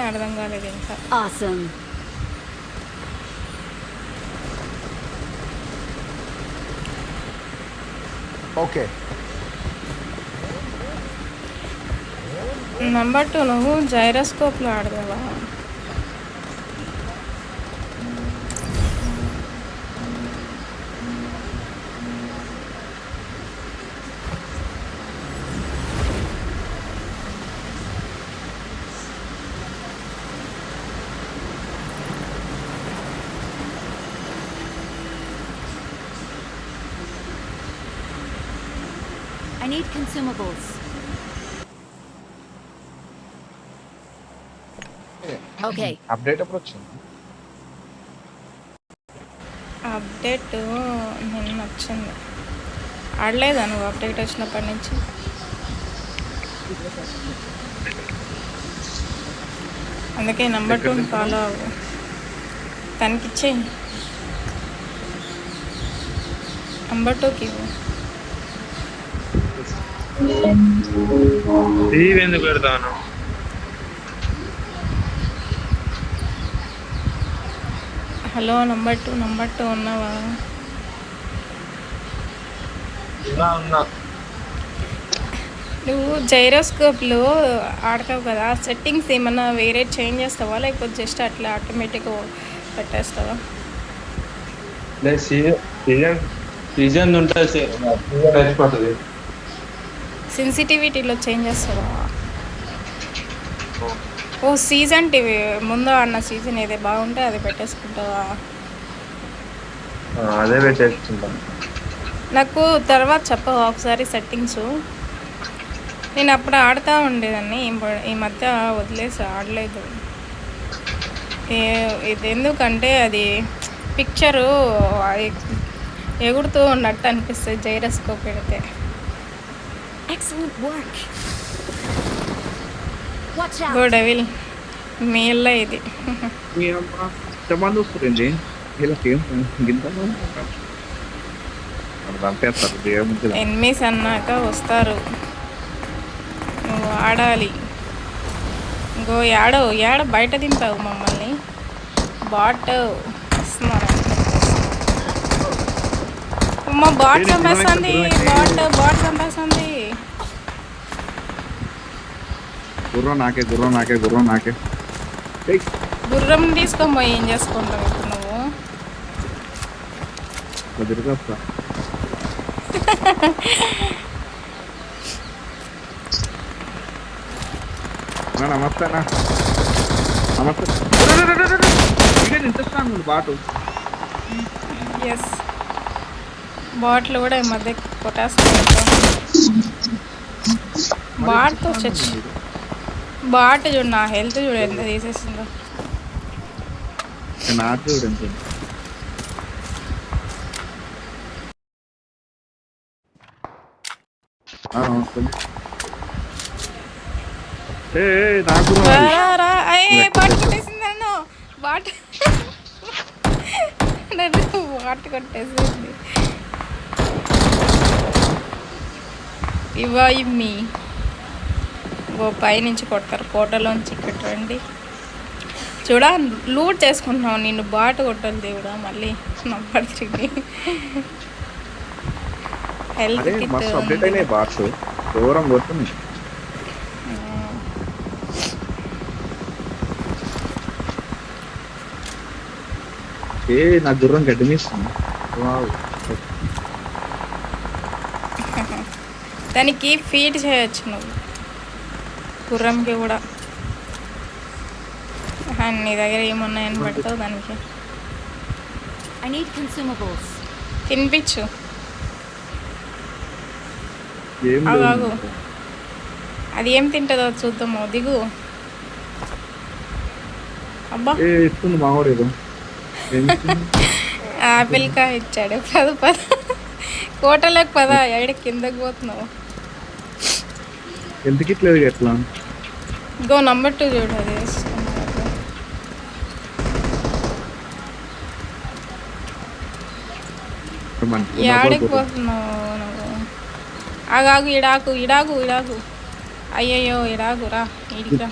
అర్థం కాలేదు ఇంకా. Awesome. ఓకే. నెంబర్ 2 నువ్వు జైరోస్కోప్లో ఆడదావా? I need consumables. Okay. Update ఎప్పుడు వచ్చింది? అప్డేట్ నిన్న వచ్చింది. ఆడలేదా నువ్వు అప్డేట్ వచ్చినప్పటి నుంచి? అందుకే నెంబర్ 2 ఫాలో అవ్వు. తనకిచ్చేయి. నెంబర్ 2కి ఇవ్వు. ఎందుకు పెడతాను? హలో నెంబర్ 2 ఉన్నావా? ఉన్నా. నువ్వు జైరోస్కోప్లో ఆడతావు కదా, సెట్టింగ్స్ ఏమన్నా వేరే చేంజ్ చేస్తావా లేకపోతే జస్ట్ అట్లా ఆటోమేటిక్గా పెట్టేస్తావా? సీజన్ ఉంటుంది, అయిపోతుంది. సెన్సిటివిటీలో చేంజ్ చేస్తావా? ఓ సీజన్ టీవీ ముందు అన్న సీజన్ ఏదే బాగుంటే అది పెట్టేసుకుంటావా? అదే పెట్టేసుకుంటాను. నాకు తర్వాత చెప్పవా ఒకసారి సెట్టింగ్స్? నేను అప్పుడు ఆడుతూ ఉండేదాన్ని, ఈ మధ్య వదిలేసి ఆడలేదు. ఇది ఎందుకంటే అది పిక్చరు ఎగురుతూ ఉన్నట్టు అనిపిస్తుంది జైరోస్కోప్ పెడితే. Excellent work. Watch out. Good devil మీ ఇల్ల ఇది. ఎంతమంది వస్తారండి వీళ్ళకి? చంపేస్తారు. ఎనిమిస్ అన్నాక వస్తారు, నువ్వు ఆడాలి. ఇంకో ఏడ బయట దింపావు మమ్మల్ని. బాట్ వస్తున్నారు. అమ్మ బాట్ చంపేస్తుంది. బాట్ చంపేస్తుంది. గుర్రం నాకే. గుర్రం తీసుకొని పోయి ఏం చేసుకుంటావు ఇప్పుడు నువ్వు? తిరిగొస్తా. నమస్తే. ఇంట్రెస్ట్ ఉంది బాటు. ఎస్, బాట్లు కూడా ఈ మధ్య కొట్టేస్తాయి. బాట్తో చచ్చి బాట్ చూడు, నా హెల్త్ చూడు ఎంత తీసేసిందో. నాకు చూడండి. నాకు బాట్ కొట్టేసింది నన్ను. బాట్ కొట్టేసింది. ఇవ్వమి పైనుంచి కొడతారు, కోటలోంచి ఇక్కడ రండి. చూడా లూట్ చేసుకుంటున్నావు, నిన్ను బాట కొట్టాలి దేవుడా. మళ్ళీ నంబర్ 3 హెల్త్ కిట్ బాట్స్ దూరం కొడుతుంది. నా గుర్రం గడ్డమీస్తుంది. దానికి ఫీడ్ చేయొచ్చు నువ్వు, గుర్రంకి కూడా. నీ దగ్గర ఏమున్నాయని పడతావు దానికి. I need consumables. తినిపించు. ఆగు, అది ఏం తింటుందో చూద్దాము. దిగు. అబ్బా ఇస్తుంది మావాడు. ఆపిల్ కాయ ఇచ్చాడు. పద కోటలోకి పద. ఎడ కిందకి పోతున్నావు? ఎందుకు ఇట్లేదు ఎట్లా? గో నంబర్ 2 చూడు. అది ఏడికి పోతున్నావు నువ్వు? ఆగాగు. ఇడాకు. అయ్యయ్యో ఇడాకు రా, ఇడికి రా.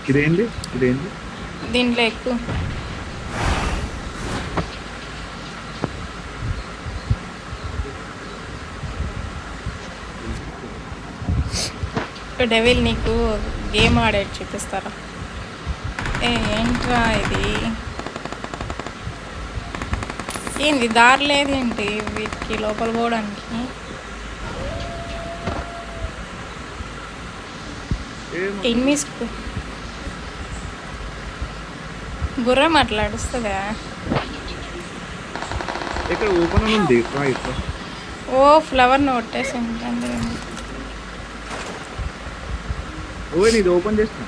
ఇదేంటి ఇదేంటి దీంట్లో ఎక్కువ డెవిల్ నీకు గేమ్ ఆడేది చూపిస్తారా? ఏంట్రా ఇది? ఏంది దారి లేదేంటి వీటికి లోపల పోవడానికి? ఎనిమిస్ గుర్రం అట్లా నడుస్తుందా? ఇక్కడ ఓపెన్ అని ఉంది ఇట్లా ఓ ఫ్లవర్ని కొట్టేసి ఉంటుంది. ఓ నేను ఇది ఓపెన్ చేసిన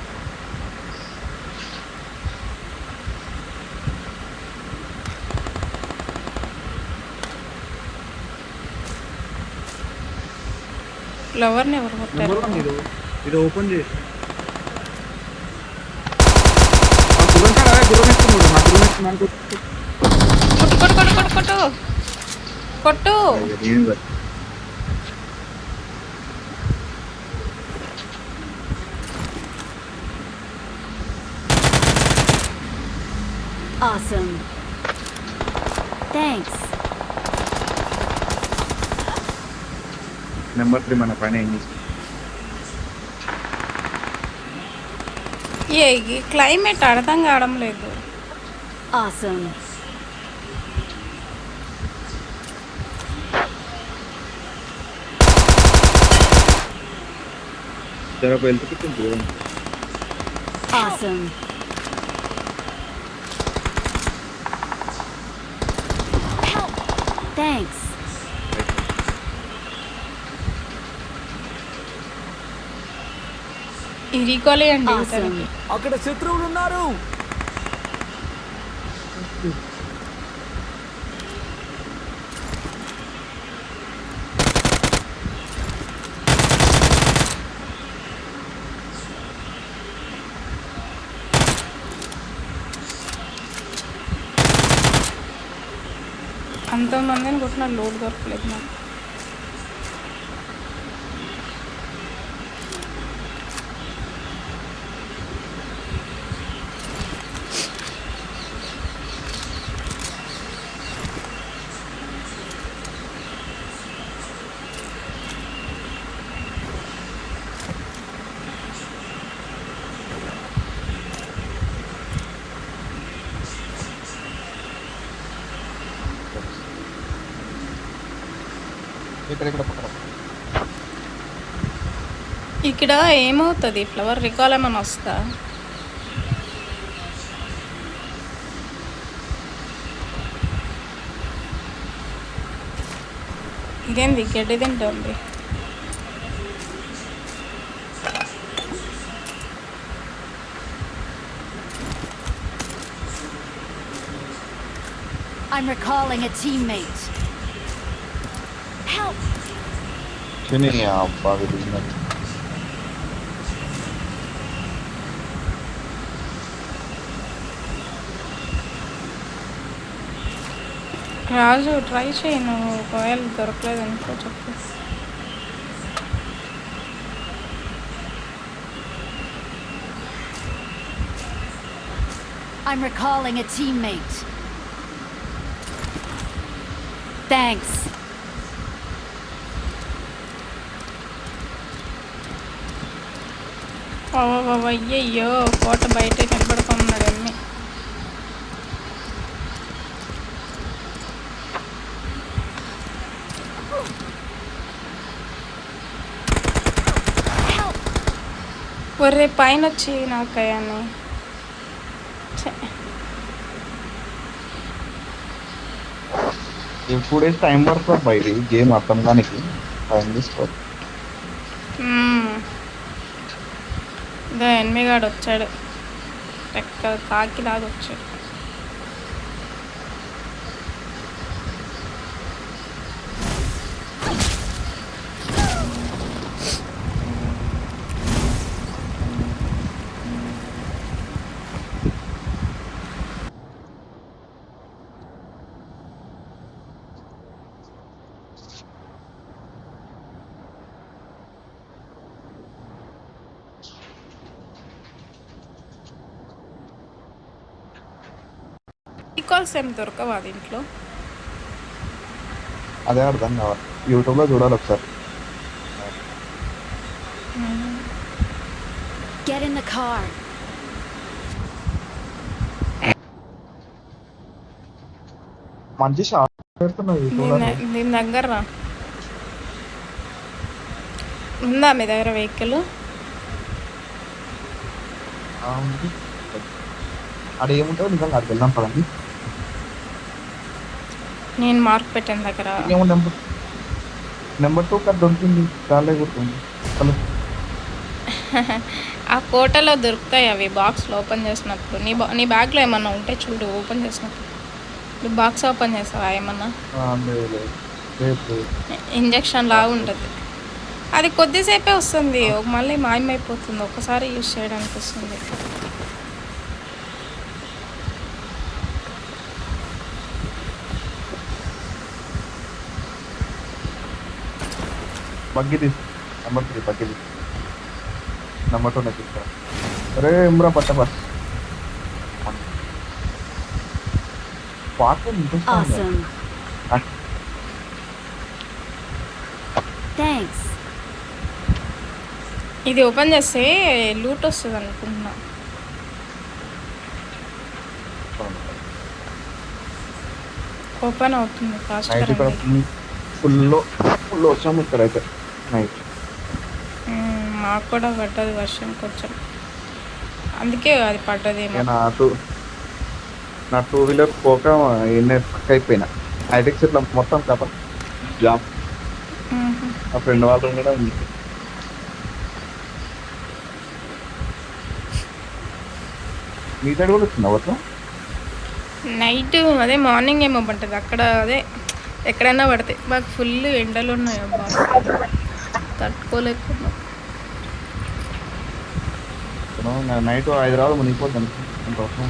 ఫ్లవర్ని ఎవరు కొట్టారు? నెంబర్ 1 ఇది ఇది ఓపెన్ చేసి ఆ గుర్రం కాడ గుర్రం ఎత్తున్నాడు నా గుర్రం ఎత్తున్నాను కొట్టు కొట్టు కొట్టు కొట్టు కొట్టు కొట్టు. Awesome. Thanks. నెంబర్ 3 మన పైన ఏం చేసి ఏ క్లైమేట్ అర్థం కావడం లేదు. Awesome. జర వెళ్తుంది Awesome. Help. Thanks. ఈ రీకాలే అండి Awesome. ఇతనికి. అక్కడ శత్రువులు ఉన్నారు. అంతమందిని కొట్టిన లోడ్ దొరకలేదు నాకు. ఇక్కడ పక్కన ఇక్కడ ఏమవుతుంది? ఫ్లవర్ రికాల్ ఏమైనా వస్తా? ఇదేంది గడ్డి తింటుంది? I'm recalling a teammate. Help. శని అబ్బా విడిచినట్టు రాజు ట్రై చేయి నువ్వు, ఒకవేళ దొరకలేదు అనుకో చెప్పు. I'm recalling a teammate. Thanks. అయ్యయ్యో కోట బయట నిలబడుకున్నాడు అన్నీ. ఒర్రే పైన వచ్చి నాకయ్యాన్ని ఈ 2 days టైం పడుతుంది బయట గేమ్ అర్థం దానికి టైం తీసుకోవాలి. ఇదో ఎనిమిగాడు వచ్చాడు, ఎక్కడ కాకిలాగా వచ్చాడు. కాల్స్ ఏం దొరకవా దీంట్లో? అదే అర్థం కావాలి, యూట్యూబ్లో చూడాలి ఒకసారి. Get in the car. మంచి షార్ట్ పెడుతున్నావు యూట్యూబ్లో. దీని దగ్గర రా. ఉందా మీ దగ్గర వెహికల్? అక్కడ ఏముంటుందో నిజంగా అక్కడికి వెళ్దాం పదండి. నేను మార్క్ పెట్టాను దగ్గర. ఏమో నెంబర్ 2 కార్డ్ దొరికింది, చాలే గుర్తుంది. హలో, ఆ కోటలో దొరుకుతాయి అవి బాక్స్లో ఓపెన్ చేసినప్పుడు. నీ బ్యాగ్లో ఏమన్నా ఉంటే చూడు ఓపెన్ చేసినప్పుడు. నువ్వు బాక్స్ ఓపెన్ చేసావా ఏమన్నా? రేపు ఇంజక్షన్ లాగా ఉంటుంది అది, కొద్దిసేపే వస్తుంది, మళ్ళీ మాయమైపోతుంది, ఒకసారి యూజ్ చేయడానికి వస్తుంది. బగ్గి తీసు, నెంబర్ 3 బగ్గి తీసు, నెంబర్ 2 తీసుకురా. అరే ఇమ్రా పట్ట బస్ పాట ఇంట్రెస్ట్. Awesome. Thanks. ఇది ఓపెన్ చేస్తే లూట్ వస్తుంది అనుకుంటున్నా. ఓపెన్ అవుతుంది ఫాస్ట్. నైట్ ఇక్కడ ఫుల్ వచ్చాము ఇక్కడైతే నైట్. మాకు కూడా పడ్డది వర్షం కొంచెం, అందుకే అది పడ్డదేమో. నా 2 వీలర్ పోక అయిపోయినా హైటెక్స్ ఇట్లా మొత్తం కప్ప జామ్. ఆ ఫ్రెండ్ వాళ్ళు కూడా ఉంది. మీ సైడ్ కూడా వచ్చింది వర్షం నైట్? అదే మార్నింగ్ ఏమో పడ్డది అక్కడ, అదే ఎక్కడైనా పడితే. మాకు ఫుల్ ఎండలు ఉన్నాయి అబ్బా, తట్టుకోలేకున్నాం. నైట్ హైదరాబాద్ మునిగిపోతుంది అంత వర్షం.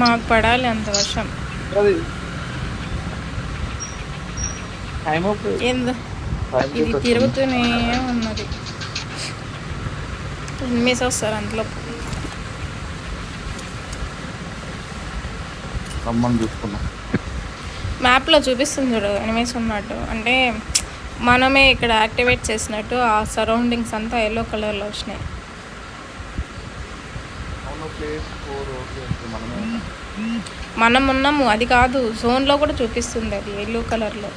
మాకు పడాలి అంత వర్షం. ఏందో ఇది తిరుగుతూనే ఉన్నది. ఎనిమిస్ వస్తారు అందులో. రమ్మని చూసుకున్నాం. మ్యాప్లో చూపిస్తుంది చూడు ఎనిమిస్ ఉన్నట్టు, అంటే మనమే ఇక్కడ యాక్టివేట్ చేసినట్టు ఆ సరౌండింగ్స్ అంతా ఎల్లో కలర్లో వచ్చినాయి. మనం ఉన్నాము అది కాదు, జోన్లో కూడా చూపిస్తుంది అది ఎల్లో కలర్లో.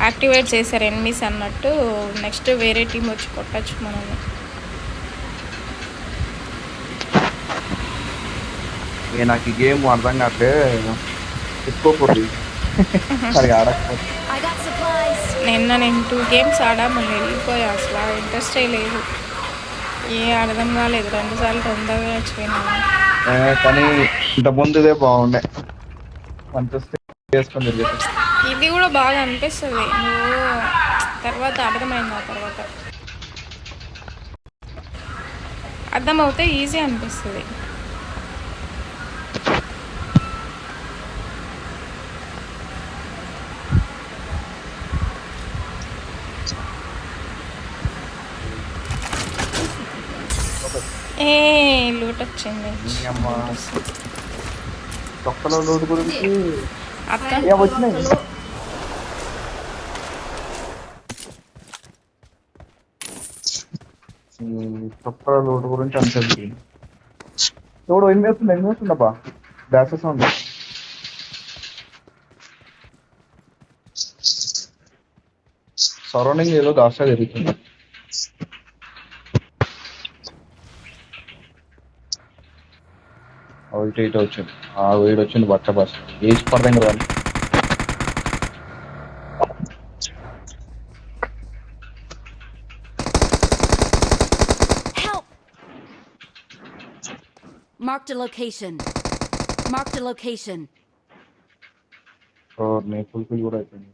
యాక్టివేట్ చేశారు ఎనిమిస్ అన్నట్టు, నెక్స్ట్ వేరే టీం వచ్చి కొట్టచ్చు మనల్ని. నాకు ఈ గేమ్ అర్థం కాకే ఎక్కువపోతుంది. సరిగా ఆడకపోతే I got supplies. నేను 2 గేమ్స్ ఆడా మళ్ళీ వెళ్ళిపోయా, అసలు ఇంట్రెస్టే లేదు, ఏ అర్థం కాలేదు. 2 సార్లు తొందరగా వచ్చిపోయినాను. కానీ ఇంత ముందుదే బాగుండే, మంచి చేసుకొని తిరిగేది. ఇది కూడా బాగా అనిపిస్తుంది, నువ్వు తర్వాత అర్థమైంది. ఆ తర్వాత అర్థమవుతే ఈజీ అనిపిస్తుంది. ఏ లూట్ వచ్చింది. తొక్కలో లోటు గురించి అత్త వచ్చినాయి. తొక్కల లోటు గురించి అనిపించింది. ఎవడు ఎన్ని వేస్తుండబ్బా డాష్ సౌండ్. సరౌండింగ్ ఏదో దాషా జరుగుతుంది. ఇటు వచ్చింది, ఆ వేడి వచ్చింది బట్ట బస్ ఏజ్ పడదాం కదా. Help! Marked a location. Marked a location. Fulfil కూడా అయిపోయింది.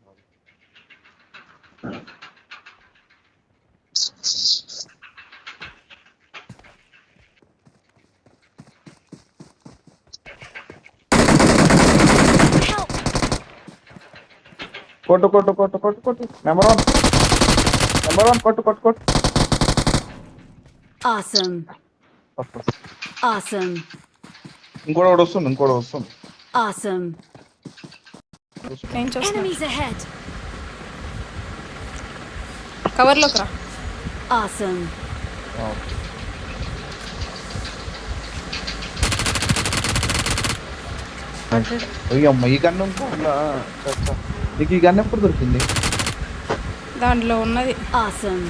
కొట్టు కొట్టు కొట్టు కొట్టు కొట్టు నెంబర్ 1 కొట్టు కొట్టు కొట్టు. Awesome. Awesome. ఇంకోటి వస్తుంది, ఇంకోటి వస్తుంది. Awesome. నేను చూస్తున్నా. Enemies ahead. కవర్లోకి రా. Awesome. అయ్యమ్మ ఈ గన్ను నీకు ఈ గన్ను ఎప్పుడు దొరికింది? దాంట్లో ఉన్నది. Awesome.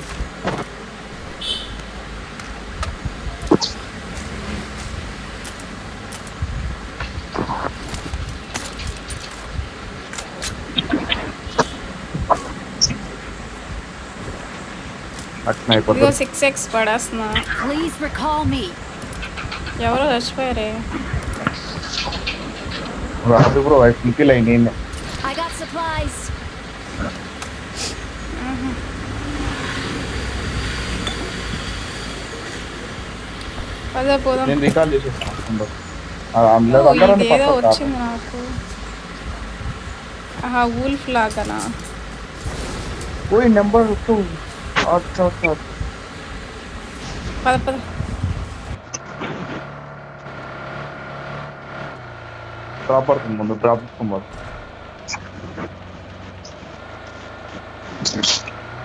అట్లా ఇదిగో అయిపోతుంది. 6x పడేస్తున్నా. Please recall me. ఎవరో చచ్చిపోయారే. రాదు బ్రో, ఇంటికి లైన్ నేను. I got supplies. పదే పోదాం. నేను రికాల్ చేసేస్తాను. ఓ, ఇదేదో వచ్చింది నాకు. ఆహా, వూల్ఫ్ లాగానా? ఓయ్ నెంబర్ 2. పద పద. డ్రాప్ పడుతుంది ముందు, డ్రాప్ తీసుకోవాలి.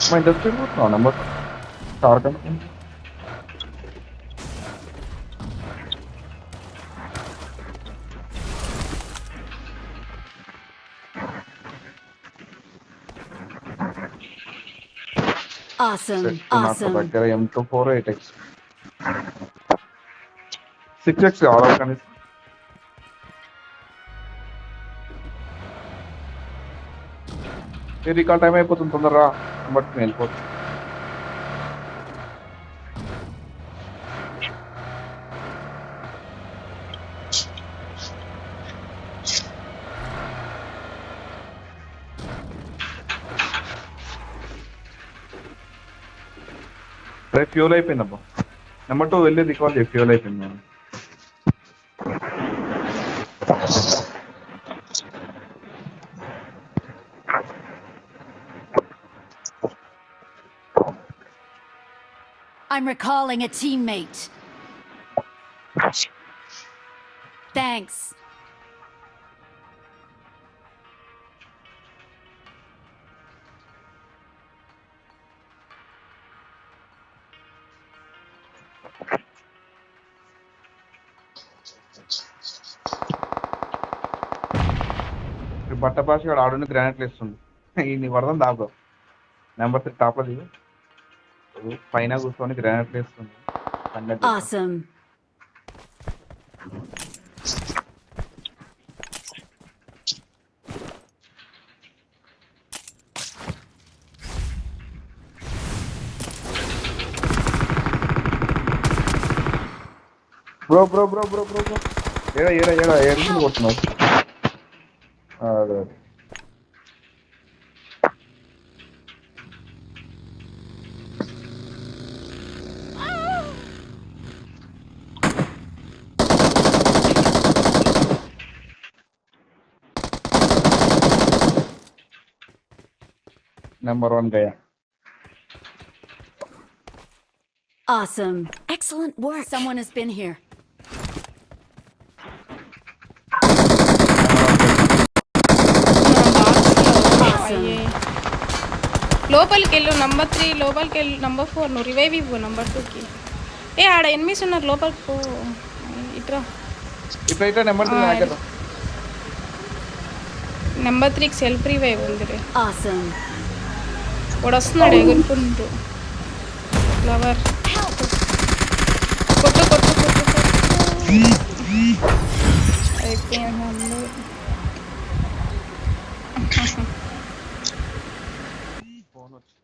మా ఇండస్ట్రీ పోతున్నావు నెంబర్ స్టార్ కనుక. Awesome. నాకు Awesome. దగ్గర M24 8x 6x కావాలి కనీసం. రికాల్ టైం అయిపోతుంది, తొందరగా బట్ వెళ్ళిపోతుంది. రేపు ఫ్యూల్ అయిపోయిందబ్బా. నెంబర్ 2 వెళ్ళి రికాల్ చేయి, ఫ్యూల్ అయిపోయింది. నేను I'm recalling a teammate. Thanks. బట్ట భాష ఆడుని గ్రానైట్లు ఇస్తుంది. ఈ వరదం దాబో నెంబర్ 3 టాప్ అది పైన కూర్చొని గ్రానైట్లు ఇస్తుంది. Awesome. Bro bro bro bro bro bro ఏడా ఏడా ఏడా ఏడుకుని కొడుతున్నావు. అదే number 1 Gaya. Awesome. Excellent work. Someone has been here. అయ్యే. లోపలికి వెళ్ళు నంబర్ 3, లోపలికి వెళ్ళు నంబర్ 4. నువ్వు రివైవ్ ఇవ్వు నంబర్ 2కి. ఏ ఆడ ఎనిమిస్ ఉన్నారు, లోపలికి పో. ఇట్రా. ఇప్పుడైతే నెంబర్ 3 నాకేద్దాం. నెంబర్ 3కి సెల్ఫ్ రివైవ్ ఉంది రే. Awesome. వాడు వస్తున్నాడు ఎగురుకుంటూ. ఫ్లవర్ కొట్టు కొట్టు కొట్టు కొట్టు. అయిపోయింది. ఫోన్ వచ్చి